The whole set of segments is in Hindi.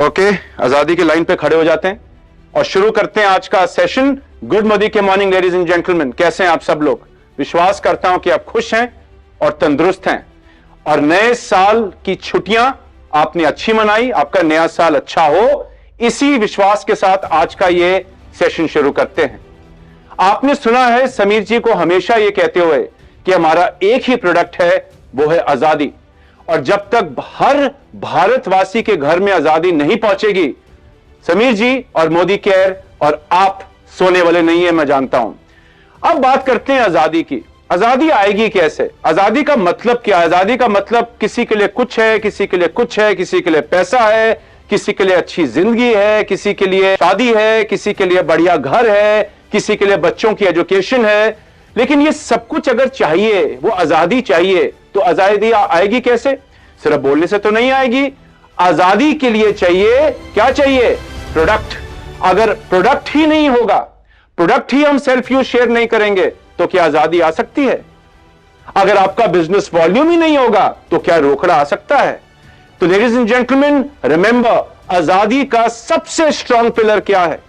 ओके, आजादी की लाइन पे खड़े हो जाते हैं और शुरू करते हैं आज का सेशन। गुड मोदी के मॉर्निंग लेडीज एंड जेंटलमैन, कैसे हैं आप सब लोग? विश्वास करता हूं कि आप खुश हैं और तंदुरुस्त हैं और नए साल की छुट्टियां आपने अच्छी मनाई, आपका नया साल अच्छा हो, इसी विश्वास के साथ आज का ये सेशन शुरू करते हैं। आपने सुना है समीर जी को हमेशा ये कहते हुए कि हमारा एक ही प्रोडक्ट है, वो है आजादी, और जब तक हर भारतवासी के घर में आजादी नहीं पहुंचेगी, समीर जी और मोदी केयर और आप सोने वाले नहीं है, मैं जानता हूं। अब बात करते हैं आजादी की। आजादी आएगी कैसे? आजादी का मतलब क्या है? आजादी का मतलब किसी के लिए कुछ है, किसी के लिए कुछ है, किसी के लिए पैसा है, किसी के लिए अच्छी जिंदगी है, किसी के लिए शादी है, किसी के लिए बढ़िया घर है, किसी के लिए बच्चों की एजुकेशन है। लेकिन ये सब कुछ अगर चाहिए, वो आजादी चाहिए, तो आजादी आएगी कैसे? सिर्फ बोलने से तो नहीं आएगी। आजादी के लिए चाहिए, क्या चाहिए? प्रोडक्ट। अगर प्रोडक्ट ही नहीं होगा, प्रोडक्ट ही हम सेल्फ यूज शेयर नहीं करेंगे, तो क्या आजादी आ सकती है? अगर आपका बिजनेस वॉल्यूम ही नहीं होगा, तो क्या रोकड़ा आ सकता है? तो लेडीज एंड जेंटलमैन, रिमेंबर, आजादी का सबसे स्ट्रॉन्ग पिलर क्या है?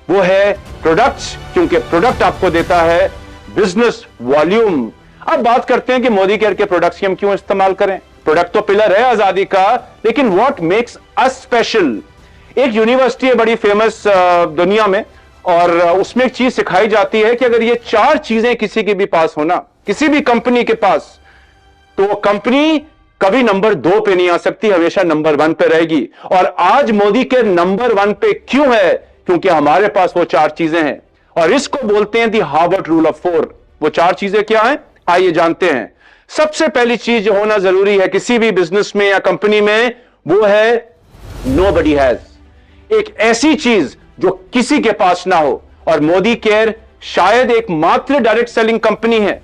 वो है प्रोडक्ट्स, क्योंकि प्रोडक्ट आपको देता है बिजनेस वॉल्यूम। अब बात करते हैं कि मोदी केयर के प्रोडक्ट्स की हम क्यों इस्तेमाल करें। प्रोडक्ट तो पिलर है आजादी का, लेकिन व्हाट मेक्स अस स्पेशल? एक यूनिवर्सिटी है बड़ी फेमस दुनिया में, और उसमें एक चीज सिखाई जाती है कि अगर ये 4 चीजें किसी के भी पास होना, किसी भी कंपनी के पास, तो वो कंपनी कभी नंबर 2 पे नहीं आ सकती, हमेशा नंबर 1 पे रहेगी। और आज मोदी के नंबर 1 पे क्यों है? क्योंकि हमारे पास वो 4 चीजें हैं, और इसको बोलते हैं दी हार्वर्ड रूल ऑफ 4। वो 4 चीजें क्या हैं, आइए जानते हैं। सबसे पहली चीज जो होना जरूरी है किसी भी बिजनेस में या कंपनी में, वो है नोबडी हैज। एक ऐसी चीज जो किसी के पास ना हो, और मोदी केयर शायद एकमात्र डायरेक्ट सेलिंग कंपनी है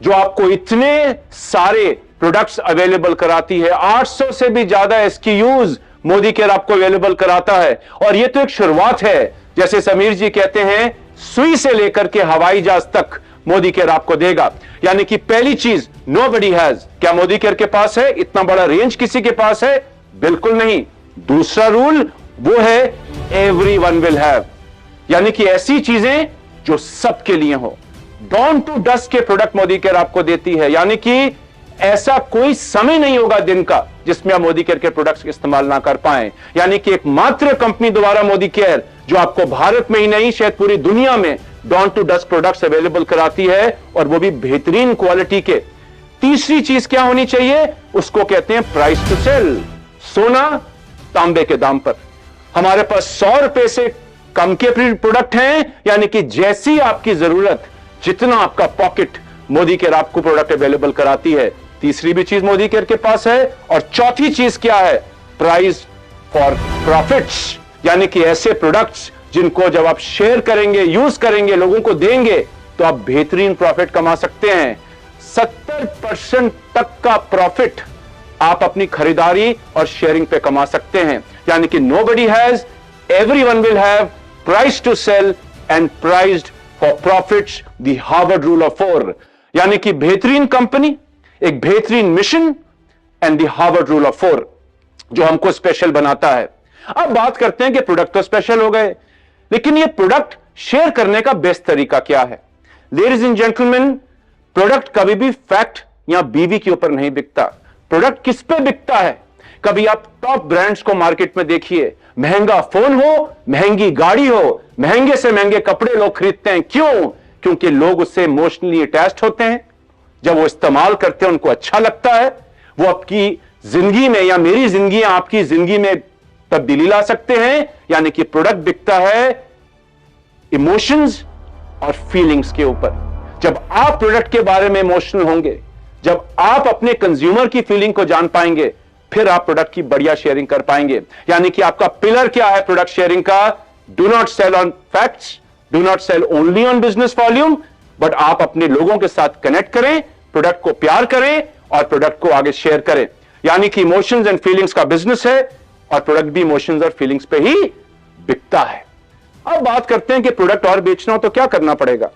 जो आपको इतने सारे प्रोडक्ट्स अवेलेबल कराती है। 800 से भी ज्यादा एसक्यूज मोदी केयर आपको अवेलेबल कराता है, और यह तो एक शुरुआत है। जैसे समीर जी कहते हैं, सुई से लेकर के हवाई जहाज तक मोदी केयर आपको देगा। यानी कि पहली चीज, नोबडी हैज। क्या मोदी केयर के पास है इतना बड़ा रेंज? किसी के पास है? बिल्कुल नहीं। दूसरा रूल वो है एवरीवन विल हैव, यानी कि ऐसी चीजें जो सबके लिए हो। डॉन टू डस्ट के प्रोडक्ट मोदी केयर आपको देती है, यानी कि ऐसा कोई समय नहीं होगा दिन का जिसमें आप मोदी केयर के प्रोडक्ट्स इस्तेमाल ना कर पाए। यानी कि एकमात्र कंपनी दोबारा मोदी केयर जो आपको भारत में ही नहीं, शायद पूरी दुनिया में dawn to dusk products available कराती है, और वो भी बेहतरीन क्वालिटी के। तीसरी चीज क्या होनी चाहिए? उसको कहते हैं प्राइस टू सेल। सोना तांबे के दाम पर। हमारे पास 100 रुपए से कम के प्रोडक्ट हैं, यानी कि जैसी आपकी जरूरत, जितना आपका पॉकेट, मोदी केयर आपको प्रोडक्ट अवेलेबल कराती है। तीसरी भी चीज मोदी केयर के पास है। और चौथी चीज क्या है? प्राइस फॉर प्रॉफिट्स, यानी कि ऐसे प्रोडक्ट्स जिनको जब आप शेयर करेंगे, यूज करेंगे, लोगों को देंगे, तो आप बेहतरीन प्रॉफिट कमा सकते हैं। 70% तक का प्रॉफिट आप अपनी खरीदारी और शेयरिंग पे कमा सकते हैं। यानी कि nobody has, everyone will have, price to sell and priced for profits, the Harvard rule of 4। यानी कि बेहतरीन कंपनी, एक बेहतरीन mission and the Harvard rule of 4 जो हमको स्पेशल बनाता है। अब बात करते हैं कि प्रोडक्ट तो स्पेशल हो गए, लेकिन ये प्रोडक्ट शेयर करने का बेस्ट तरीका क्या है? लेडीज एंड जेंटलमैन, प्रोडक्ट कभी भी फैक्ट या बीवी के ऊपर नहीं बिकता। प्रोडक्ट किस पे बिकता है? कभी आप टॉप ब्रांड्स को मार्केट में देखिए, महंगा फोन हो, महंगी गाड़ी हो, महंगे से महंगे कपड़े लोग खरीदते हैं। क्यों? क्योंकि लोग उससे इमोशनली अटैच्ड होते हैं। जब वो इस्तेमाल करते हैं उनको अच्छा लगता है। वो आपकी जिंदगी में या मेरी जिंदगी या आपकी जिंदगी में तब्दीली ला सकते हैं। यानी कि प्रोडक्ट बिकता है इमोशंस और फीलिंग्स के ऊपर। जब आप प्रोडक्ट के बारे में इमोशनल होंगे, जब आप अपने कंज्यूमर की फीलिंग को जान पाएंगे, फिर आप प्रोडक्ट की बढ़िया शेयरिंग कर पाएंगे। यानी कि आपका पिलर क्या है प्रोडक्ट शेयरिंग का? Do not sell on facts, do not sell only on business volume, but आप अपने लोगों के साथ कनेक्ट करें, प्रोडक्ट को प्यार करें और प्रोडक्ट को आगे शेयर करें। यानी कि इमोशंस एंड फीलिंग्स का बिजनेस है, और प्रोडक्ट भी इमोशंस और फीलिंग्स पे ही बिकता है। अब बात करते हैं कि प्रोडक्ट और बेचना हो तो क्या करना पड़ेगा।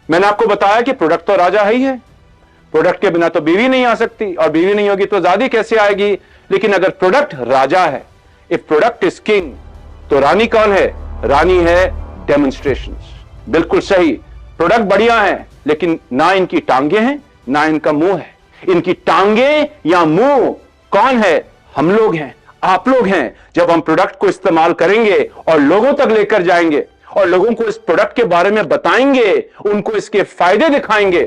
मैंने आपको बताया कि प्रोडक्ट तो राजा है ही है। प्रोडक्ट के बिना तो बीवी नहीं आ सकती, और बीवी नहीं होगी तो आजादी कैसे आएगी। लेकिन अगर प्रोडक्ट राजा है, इफ प्रोडक्ट इज किंग, तो रानी कौन है? रानी है डेमोन्स्ट्रेशंस। बिल्कुल सही, प्रोडक्ट बढ़िया है, लेकिन ना इनकी टांगे हैं ना इनका मुंह है। इनकी टांगे या मुंह कौन है? हम लोग हैं, आप लोग हैं। जब हम प्रोडक्ट को इस्तेमाल करेंगे और लोगों तक लेकर जाएंगे और लोगों को इस प्रोडक्ट के बारे में बताएंगे, उनको इसके फायदे दिखाएंगे,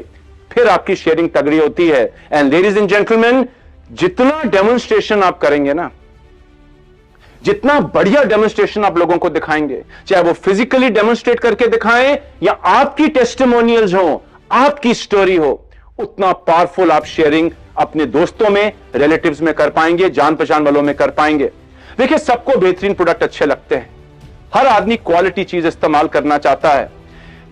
फिर आपकी शेयरिंग तगड़ी होती है। एंड लेडीज एंड जेंटलमैन, जितना डेमोन्स्ट्रेशन आप करेंगे ना, जितना बढ़िया डेमोन्स्ट्रेशन आप लोगों को दिखाएंगे, चाहे वो फिजिकली डेमोन्स्ट्रेट करके दिखाएं या आपकी टेस्टिमोनियल्स हो, आपकी स्टोरी हो, उतना पावरफुल आप शेयरिंग अपने दोस्तों में, रिलेटिव्स में कर पाएंगे, जान पहचान वालों में कर पाएंगे। देखिए, सबको बेहतरीन प्रोडक्ट अच्छे लगते हैं, हर आदमी क्वालिटी चीज इस्तेमाल करना चाहता है,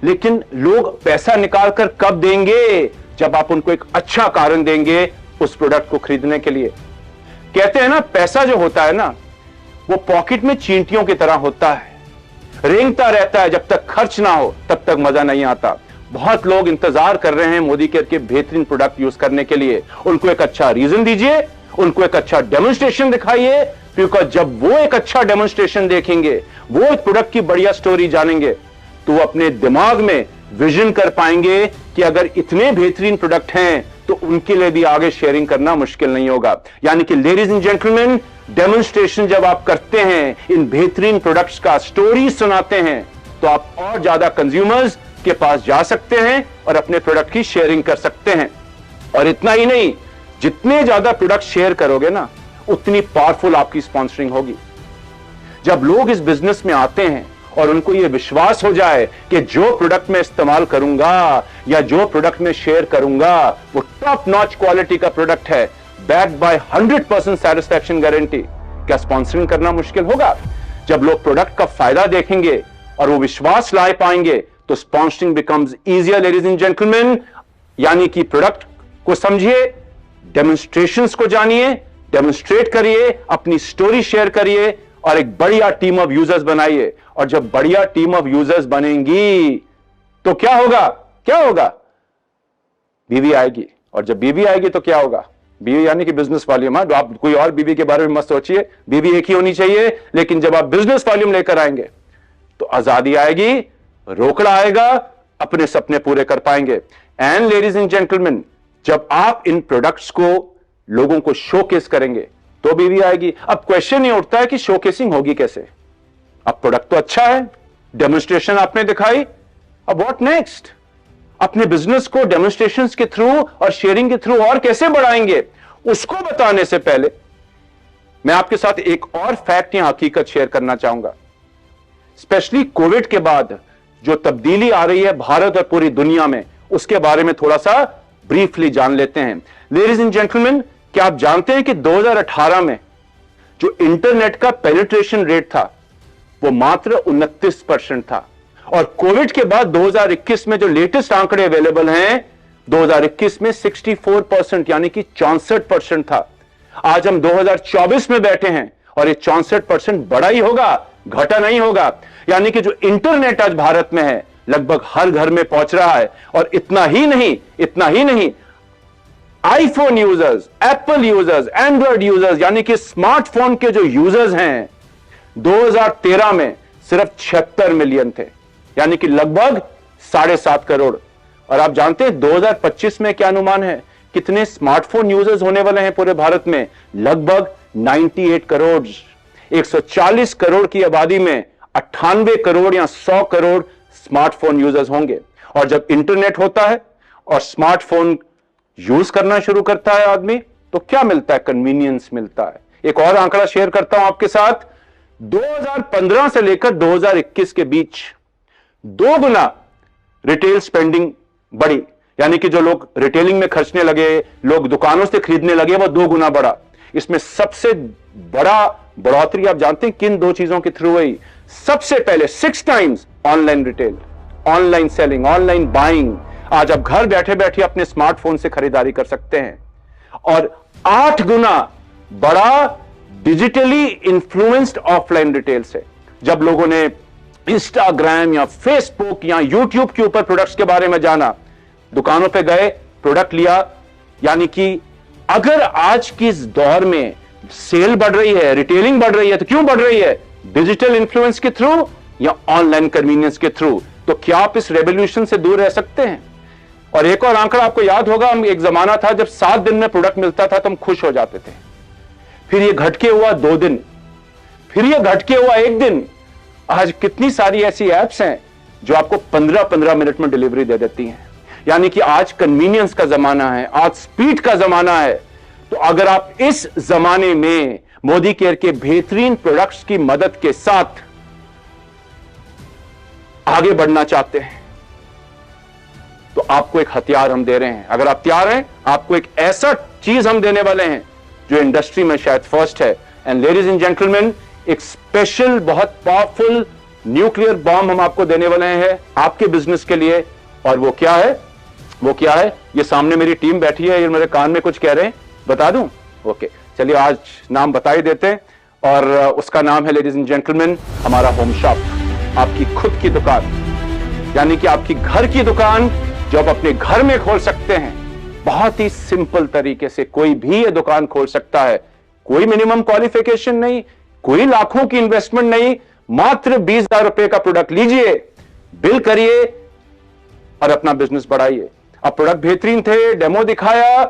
लेकिन लोग पैसा निकालकर कब देंगे? जब आप उनको एक अच्छा कारण देंगे उस प्रोडक्ट को खरीदने के लिए। कहते हैं ना, पैसा जो होता है ना, वो पॉकेट में चींटियों की तरह होता है, रेंगता रहता है, जब तक खर्च ना हो तब तक मजा नहीं आता। बहुत लोग इंतजार कर रहे हैं मोदी केयर के बेहतरीन प्रोडक्ट यूज करने के लिए। उनको एक अच्छा रीजन दीजिए, उनको एक अच्छा डेमोन्स्ट्रेशन दिखाइए, क्योंकि जब वो एक अच्छा डेमोन्स्ट्रेशन देखेंगे, वो एक प्रोडक्ट की बढ़िया स्टोरी जानेंगे, तो वो अपने दिमाग में विजन कर पाएंगे कि अगर इतने बेहतरीन प्रोडक्ट हैं तो उनके लिए भी आगे शेयरिंग करना मुश्किल नहीं होगा। यानी कि लेडीज एंड जेंटलमैन, डेमोन्स्ट्रेशन जब आप करते हैं, इन बेहतरीन प्रोडक्ट्स का स्टोरी सुनाते हैं, तो आप और ज्यादा कंज्यूमर्स के पास जा सकते हैं और अपने प्रोडक्ट की शेयरिंग कर सकते हैं। और इतना ही नहीं, जितने ज्यादा प्रोडक्ट शेयर करोगे ना, उतनी पावरफुल आपकी स्पॉन्सरिंग होगी। जब लोग इस बिजनेस में आते हैं और उनको यह विश्वास हो जाए कि जो प्रोडक्ट मैं इस्तेमाल करूंगा या जो प्रोडक्ट मैं शेयर करूंगा वो टॉप नॉच क्वालिटी का प्रोडक्ट है, बैक्ड बाय 100% सैटिस्फैक्शन गारंटी, क्या स्पॉन्सरिंग करना मुश्किल होगा? जब लोग प्रोडक्ट का फायदा देखेंगे और वो विश्वास ला पाएंगे, तो sponsoring becomes easier. Ladies and gentleman, यानी कि प्रोडक्ट को समझिए, डेमोन्स्ट्रेशंस को जानिए, डेमोन्स्ट्रेट करिए, अपनी स्टोरी शेयर करिए और एक बढ़िया टीम ऑफ यूजर्स बनाइए। और जब बढ़िया टीम ऑफ यूजर्स बनेंगी तो क्या होगा? क्या होगा? बीवी आएगी, और जब बीवी आएगी तो क्या होगा? बीवी यानी कि बिजनेस वॉल्यूम। आप कोई और बीवी के बारे में मत सोचिए, बीवी एक ही होनी चाहिए, लेकिन जब आप बिजनेस वॉल्यूम लेकर आएंगे तो आजादी आएगी, रोकड़ा आएगा, अपने सपने पूरे कर पाएंगे। एंड लेडीज एंड जेंटलमैन, जब आप इन प्रोडक्ट्स को लोगों को शोकेस करेंगे तो बीवी आएगी। अब क्वेश्चन ये उठता है कि शोकेसिंग होगी कैसे? अब प्रोडक्ट तो अच्छा है, डेमोन्स्ट्रेशन आपने दिखाई, अब व्हाट नेक्स्ट? अपने बिजनेस को डेमोन्स्ट्रेशंस के थ्रू और शेयरिंग के थ्रू और कैसे बढ़ाएंगे, उसको बताने से पहले मैं आपके साथ एक और फैक्ट या हकीकत शेयर करना चाहूंगा। स्पेशली कोविड के बाद जो तब्दीली आ रही है भारत और पूरी दुनिया में, उसके बारे में थोड़ा सा ब्रीफली जान लेते हैं। लेडीज एंड जेंटलमैन, क्या आप जानते हैं कि 2018 में जो इंटरनेट का पेनिट्रेशन रेट था वो मात्र 29% था, और कोविड के बाद 2021 में जो लेटेस्ट आंकड़े अवेलेबल हैं, 2021 में 64% यानी कि 64% था। आज हम 2024 में बैठे हैं और ये 64% बढ़ा ही होगा, घटा नहीं होगा। यानी कि जो इंटरनेट आज भारत में है लगभग हर घर में पहुंच रहा है। और इतना ही नहीं, iPhone users, Apple users, Android users यानी कि स्मार्टफोन के जो यूजर्स हैं 2013 में सिर्फ 76 मिलियन थे, यानी कि लगभग 7.5 करोड़। और आप जानते हैं 2025 में क्या अनुमान है, कितने स्मार्टफोन यूजर्स होने वाले हैं पूरे भारत में? लगभग 98 करोड़। 140 करोड़ की आबादी में 98 करोड़ या 100 करोड़ स्मार्टफोन यूजर्स होंगे। और जब इंटरनेट होता है और स्मार्टफोन यूज करना शुरू करता है आदमी, तो क्या मिलता है? कन्वीनियंस मिलता है। एक और आंकड़ा शेयर करता हूं आपके साथ, 2015 से लेकर 2021 के बीच 2 गुना रिटेल स्पेंडिंग बढ़ी, यानी कि जो लोग रिटेलिंग में खर्चने लगे, लोग दुकानों से खरीदने लगे, वो 2 गुना बढ़ा। इसमें सबसे बड़ा बढ़ोतरी आप जानते हैं किन 2 चीजों के थ्रू हुई? सबसे पहले 6 times online retail, online selling, online buying. आज आप घर बैठे बैठे अपने स्मार्टफोन से खरीदारी कर सकते हैं। और 8 गुना बड़ा डिजिटली इन्फ्लुएंस्ड ऑफलाइन रिटेल से। जब लोगों ने इंस्टाग्राम या फेसबुक या यूट्यूब के ऊपर प्रोडक्ट्स के बारे में जाना, दुकानों पे गए, प्रोडक्ट लिया। यानी कि अगर आज की इस दौर में सेल बढ़ रही है, रिटेलिंग बढ़ रही है, तो क्यों बढ़ रही है? डिजिटल इन्फ्लुएंस के थ्रू या ऑनलाइन कन्वीनियंस के थ्रू। तो क्या आप इस रेवोल्यूशन से दूर रह सकते हैं? और एक और आंकड़ा आपको याद होगा, हम एक जमाना था जब 7 दिन में प्रोडक्ट मिलता था तो हम खुश हो जाते थे, फिर ये घटके हुआ 2 दिन, फिर ये घटके हुआ 1 दिन। आज कितनी सारी ऐसी एप्स हैं जो आपको 15-15 मिनट में डिलीवरी दे देती हैं। यानी कि आज कन्वीनियंस का जमाना है, आज स्पीड का जमाना है। तो अगर आप इस जमाने में मोदी केयर के बेहतरीन प्रोडक्ट्स की मदद के साथ आगे बढ़ना चाहते हैं तो आपको एक हथियार हम दे रहे हैं। अगर आप तैयार हैं, आपको एक ऐसा चीज हम देने वाले हैं जो इंडस्ट्री में शायद फर्स्ट है। एंड लेडीज एंड जेंटलमैन, एक स्पेशल बहुत पावरफुल न्यूक्लियर बॉम्ब हम आपको देने वाले हैं आपके बिजनेस के लिए। और वो क्या है? वो क्या है? ये सामने मेरी टीम बैठी है, ये मेरे कान में कुछ कह रहे हैं, बता दूं? ओके, चलिए आज नाम बता ही देते हैं। और उसका नाम है लेडीज एंड जेंटलमैन हमारा होम शॉप, आपकी खुद की दुकान, यानी कि आपकी घर की दुकान जो आप अपने घर में खोल सकते हैं। बहुत ही सिंपल तरीके से कोई भी ये दुकान खोल सकता है। कोई मिनिमम क्वालिफिकेशन नहीं, कोई लाखों की इन्वेस्टमेंट नहीं, मात्र 20,000 रुपए का प्रोडक्ट लीजिए, बिल करिए और अपना बिजनेस बढ़ाइए। अब प्रोडक्ट बेहतरीन थे, डेमो दिखाया,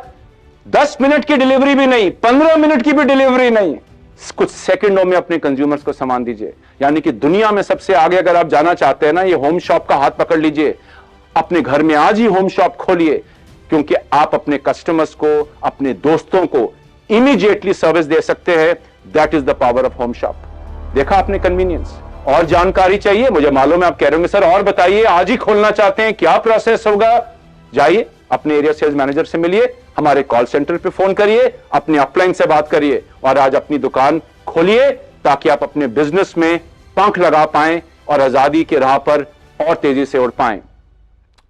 10 मिनट की डिलीवरी भी नहीं, 15 मिनट की भी डिलीवरी नहीं, कुछ सेकंडों में अपने कंज्यूमर्स को सामान दीजिए। यानी कि दुनिया में सबसे आगे अगर आप जाना चाहते हैं ना, ये होम शॉप का हाथ पकड़ लीजिए, अपने घर में आज ही होम शॉप खोलिए, क्योंकि आप अपने कस्टमर्स को, अपने दोस्तों को इमीडिएटली सर्विस दे सकते हैं। That is the power of home shop. देखा आपने कन्वीनियंस। और जानकारी चाहिए? मुझे मालूम है आप कह रहे होंगे सर और बताइए, आज ही खोलना चाहते हैं, क्या प्रोसेस होगा? जाइए अपने एरिया सेल्स मैनेजर से मिलिए, हमारे कॉल सेंटर पे फोन करिए, अपने अपलाइन से बात करिए और आज अपनी दुकान खोलिए, ताकि आप अपने बिजनेस में पंख लगा पाएं और आजादी की राह पर और तेजी से उड़ पाएं।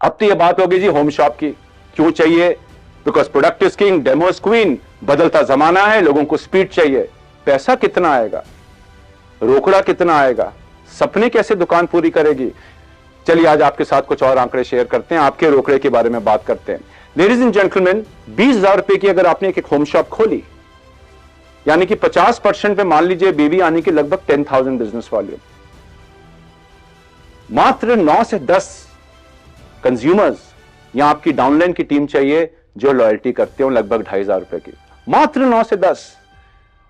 अब तो यह बात होगी जी होम शॉप की, क्यों चाहिए? Because product is king, demo is queen. बदलता जमाना है, लोगों को स्पीड चाहिए। पैसा कितना आएगा, रोकड़ा कितना आएगा, सपने कैसे दुकान पूरी करेगी? चलिए आज आपके साथ कुछ और आंकड़े शेयर करते हैं, आपके रोकड़े के बारे में बात करते हैं। लेडीज एंड जेंटलमैन, 20,000 रुपए की अगर आपने एक होम शॉप खोली, यानी कि 50% पे मान लीजिए बीवी आने की लगभग 10,000 बिजनेस वॉल्यूम। मात्र 9 से 10 कंज्यूमर्स या आपकी डाउनलाइन की टीम चाहिए जो लॉयल्टी करते हो लगभग 2,500 रुपए की, मात्र 9 से 10।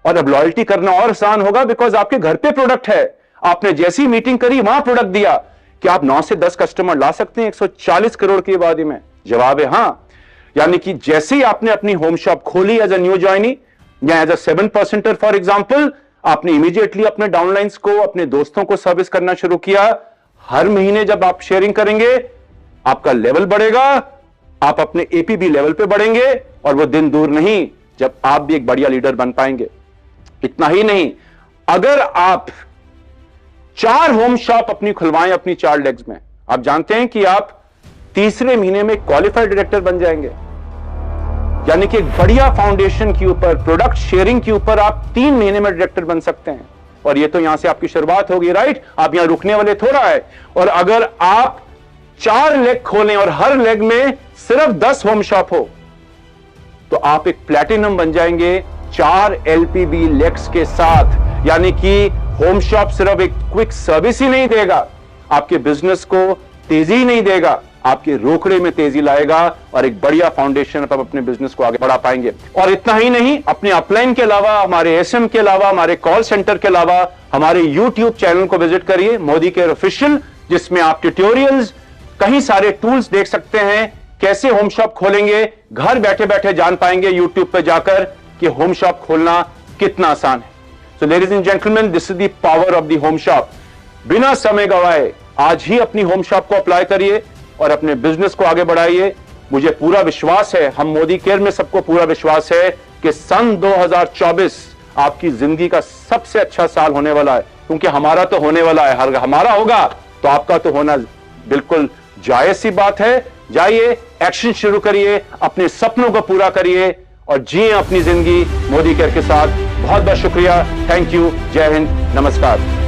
और अब लॉयल्टी करना और आसान होगा बिकॉज आपके घर पे प्रोडक्ट है। आपने जैसी मीटिंग करी वहां प्रोडक्ट दिया कि आप 9 से 10 कस्टमर ला सकते हैं 140 करोड़ की आबादी में। जवाब है हां। यानी कि जैसे ही आपने अपनी होम शॉप खोली एज अ न्यू ज्वाइनी या एज अ 7%, फॉर एग्जाम्पल, आपने इमीडिएटली अपने डाउनलाइंस को, अपने दोस्तों को सर्विस करना शुरू किया। हर महीने जब आप शेयरिंग करेंगे, आपका लेवल बढ़ेगा, आप अपने एपीबी लेवल पे बढ़ेंगे और वो दिन दूर नहीं जब आप भी एक बढ़िया लीडर बन पाएंगे। इतना ही नहीं, अगर आप 4 होम शॉप अपनी खुलवाएं अपनी 4 लेग्स में, आप जानते हैं कि आप तीसरे महीने में क्वालिफाइड डायरेक्टर बन जाएंगे। यानी कि एक बढ़िया फाउंडेशन के ऊपर, प्रोडक्ट शेयरिंग के ऊपर आप 3 महीने में डायरेक्टर बन सकते हैं। और ये तो यहां से आपकी शुरुआत होगी, राइट? आप यहां रुकने वाले थोड़ा है। और अगर आप 4 लेग खोलें और हर लेग में सिर्फ 10 होम शॉप हो, तो आप एक प्लैटिनम बन जाएंगे 4 एलपीबी लेग्स के साथ। यानी कि होम शॉप सिर्फ एक क्विक सर्विस ही नहीं देगा, आपके बिजनेस को तेजी ही नहीं देगा, आपके रोकड़े में तेजी लाएगा और एक बढ़िया फाउंडेशन पर अपने बिजनेस को आगे बढ़ा पाएंगे। और इतना ही नहीं, अपने अपलाइन के अलावा, हमारे एसएम के अलावा, हमारे कॉल सेंटर के अलावा, हमारे यूट्यूब चैनल को विजिट करिए, मोदी केयर ऑफिशियल, जिसमें आप ट्यूटोरियल्स, कई सारे टूल्स देख सकते हैं। कैसे होम शॉप खोलेंगे, घर बैठे बैठे जान पाएंगे यूट्यूब पे जाकर कि होम शॉप खोलना कितना आसान है। So ladies and gentleman, this is the power of the home shop. बिना समय गवाए आज ही अपनी होम शॉप को अप्लाई करिए और अपने बिजनेस को आगे बढ़ाइए। मुझे पूरा विश्वास है, हम मोदी केयर में सबको पूरा विश्वास है कि सन 2024 आपकी जिंदगी का सबसे अच्छा साल होने वाला है। क्योंकि हमारा तो होने वाला है, हमारा होगा तो आपका तो होना बिल्कुल जायज सी बात है। जाइए, एक्शन शुरू करिए, अपने सपनों को पूरा करिए और जिए अपनी जिंदगी मोदी केयर के साथ। बहुत बहुत शुक्रिया, थैंक यू, जय हिंद, नमस्कार।